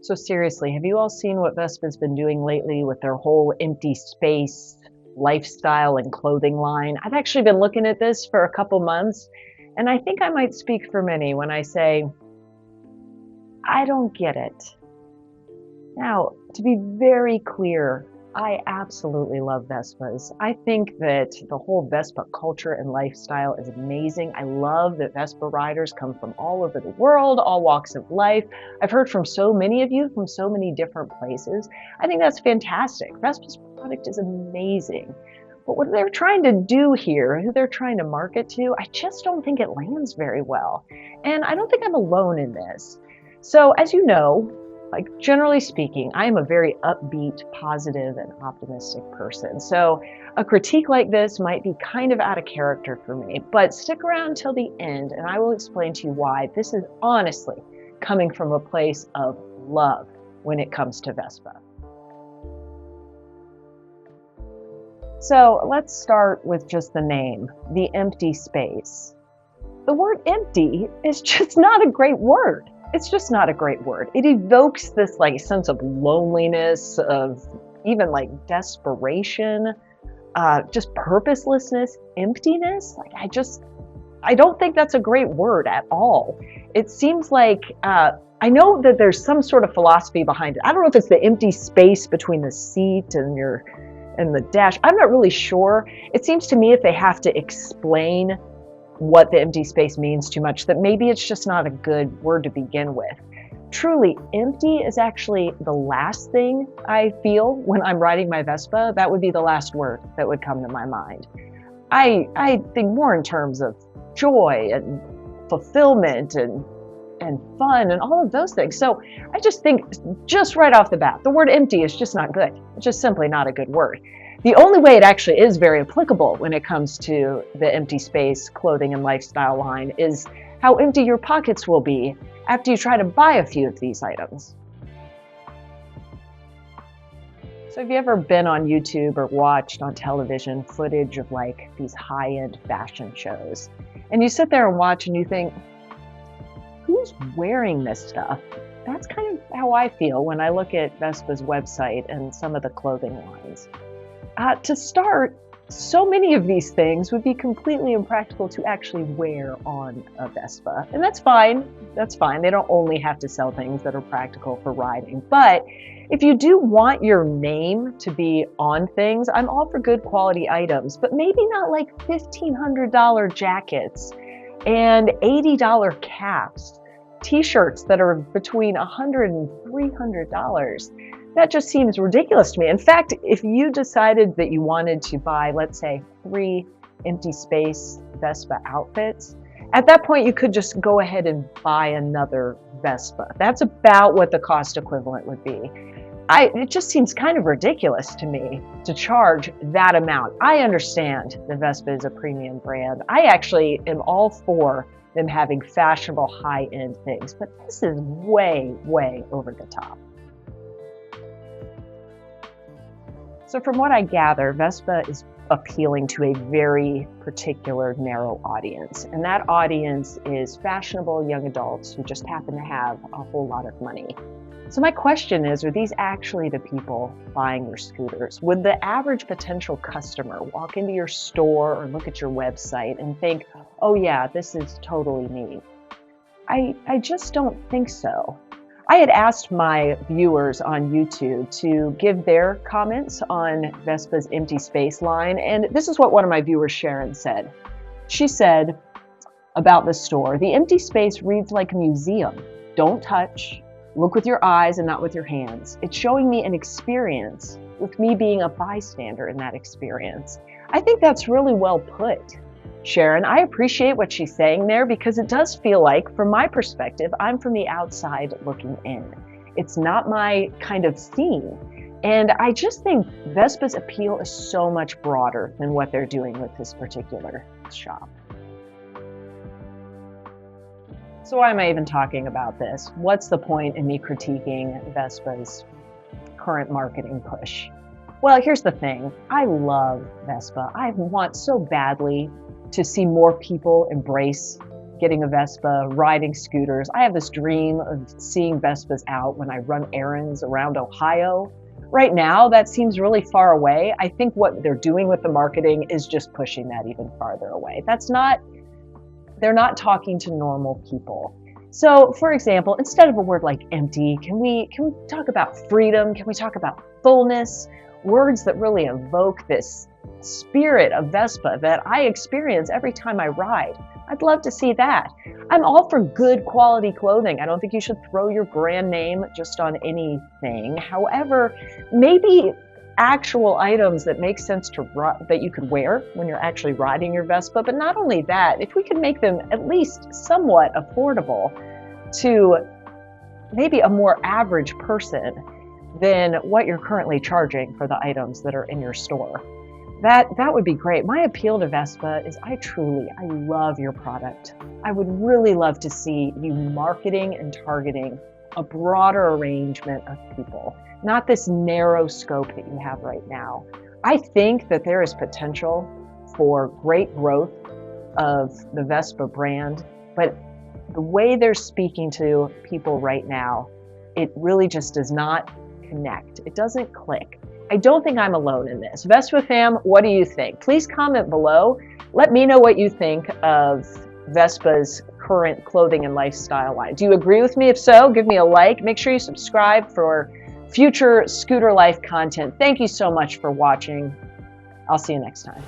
So seriously, have you all seen what Vespa's been doing lately with their whole empty space lifestyle and clothing line? I've actually been looking at this for a couple months, and I think I might speak for many when I say, I don't get it. Now, to be very clear, I absolutely love Vespas. I think that the whole Vespa culture and lifestyle is amazing. I love that Vespa riders come from all over the world, all walks of life. I've heard from so many of you from so many different places. I think that's fantastic. Vespa's product is amazing. But what they're trying to do here, who they're trying to market to, I just don't think it lands very well. And I don't think I'm alone in this. So as you know, like generally speaking, I am a very upbeat, positive, and optimistic person. So a critique like this might be kind of out of character for me, but stick around till the end and I will explain to you why this is honestly coming from a place of love when it comes to Vespa. So let's start with just the name, the empty space. The word empty is just not a great word. It's just not a great word. It evokes this like sense of loneliness, of even like desperation, just purposelessness, emptiness. Like I don't think that's a great word at all. It seems like, I know that there's some sort of philosophy behind it. I don't know if it's the empty space between the seat and the dash. I'm not really sure. It seems to me if they have to explain what the empty space means too much, that maybe it's just not a good word to begin with. Truly, empty is actually the last thing I feel when I'm riding my Vespa. That would be the last word that would come to my mind. I think more in terms of joy and fulfillment and fun and all of those things. So I just think just right off the bat, the word empty is just not good. It's just simply not a good word. The only way it actually is very applicable when it comes to the empty space clothing and lifestyle line is how empty your pockets will be after you try to buy a few of these items. So have you ever been on YouTube or watched on television footage of like these high-end fashion shows? And you sit there and watch and you think, who's wearing this stuff? That's kind of how I feel when I look at Vespa's website and some of the clothing lines. To start, so many of these things would be completely impractical to actually wear on a Vespa. And that's fine. That's fine. They don't only have to sell things that are practical for riding. But if you do want your name to be on things, I'm all for good quality items, but maybe not like $1,500 jackets and $80 caps, t-shirts that are between $100 and $300. That just seems ridiculous to me. In fact, if you decided that you wanted to buy, let's say, 3 empty space Vespa outfits, at that point you could just go ahead and buy another Vespa. That's about what the cost equivalent would be. It just seems kind of ridiculous to me to charge that amount. I understand that Vespa is a premium brand. I actually am all for them having fashionable high-end things, but this is way, way over the top. So from what I gather, Vespa is appealing to a very particular narrow audience, and that audience is fashionable young adults who just happen to have a whole lot of money. So my question is, are these actually the people buying your scooters? Would the average potential customer walk into your store or look at your website and think, oh yeah, this is totally me? I just don't think so. I had asked my viewers on YouTube to give their comments on Vespa's empty space line, and this is what one of my viewers, Sharon, said. She said about the store, the empty space reads like a museum. Don't touch, look with your eyes and not with your hands. It's showing me an experience with me being a bystander in that experience. I think that's really well put, Sharon. I appreciate what she's saying there because it does feel like, from my perspective, I'm from the outside looking in. It's not my kind of scene. And I just think Vespa's appeal is so much broader than what they're doing with this particular shop. So why am I even talking about this? What's the point in me critiquing Vespa's current marketing push? Well, here's the thing. I love Vespa. I want so badly to see more people embrace getting a Vespa, riding scooters. I have this dream of seeing Vespas out when I run errands around Ohio. Right now, that seems really far away. I think what they're doing with the marketing is just pushing that even farther away. They're not talking to normal people. So, for example, instead of a word like empty, can we talk about freedom? Can we talk about fullness? Words that really evoke this spirit of Vespa that I experience every time I ride. I'd love to see that. I'm all for good quality clothing. I don't think you should throw your brand name just on anything. However, maybe actual items that make sense that you could wear when you're actually riding your Vespa. But not only that, if we could make them at least somewhat affordable to maybe a more average person than what you're currently charging for the items that are in your store. That would be great. My appeal to Vespa is I love your product. I would really love to see you marketing and targeting a broader arrangement of people, not this narrow scope that you have right now. I think that there is potential for great growth of the Vespa brand, but the way they're speaking to people right now, it really just does not connect. It doesn't click. I don't think I'm alone in this. Vespa fam, what do you think? Please comment below. Let me know what you think of Vespa's current clothing and lifestyle line. Do you agree with me? If so, give me a like. Make sure you subscribe for future scooter life content. Thank you so much for watching. I'll see you next time.